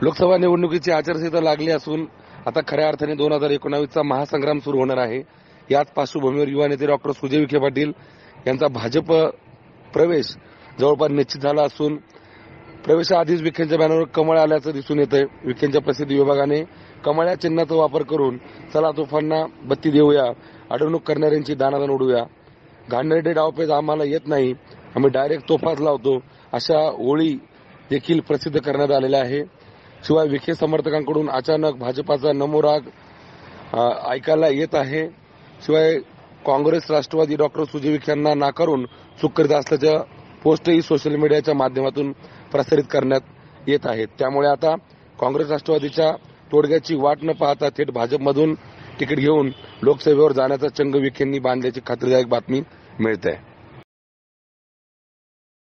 लोकसभा निवडणुकीची आचारसंहिता लागली असून आता खऱ्या अर्थाने 2019चा महासंग्राम सुरू होणार आहे। याच पार्श्वभूमीवर युवा नेते डॉक्टर सुजय विखे पाटील यांचा भाजप प्रवेश जवळपास निश्चित झाला असून प्रवेशाआधीच विखेंच्या बॅनरवर कमळ आल्याचं दिसून येतंय। विखेंच्या प्रसिद्धी विभागाने कमळ या चिन्हाचा वापर करून चला तोफांना बत्ती देऊया, अडवणूक करणाऱ्यांची दाणादाण उडूया, घाणेरडे डावपेच आम्हाला येत नाही, आम्ही डायरेक्ट तोफाच लावतो, अशा ओळी देखील प्रसिद्ध करण्यात आलेल्या आहे। शिवाय विखे समर्थकांकडून अचानक भाजपाचा नमोराग ऐकायला येत आहे। शिवाय काँग्रेस राष्ट्रवादी डॉक्टर सुजय विखे यांना नाकारून चूक करीत असल्याच्या पोस्टही सोशल मीडियाच्या माध्यमातून प्रसारित करण्यात येत आहेत। त्यामुळे आता काँग्रेस राष्ट्रवादीच्या तोडग्याची वाट न पाहता थेट भाजपमधून तिकीट घेऊन लोकसभेवर जाण्याचा चंग विखेंनी बांधल्याची खात्रीदायक बातमी मिळते आहे।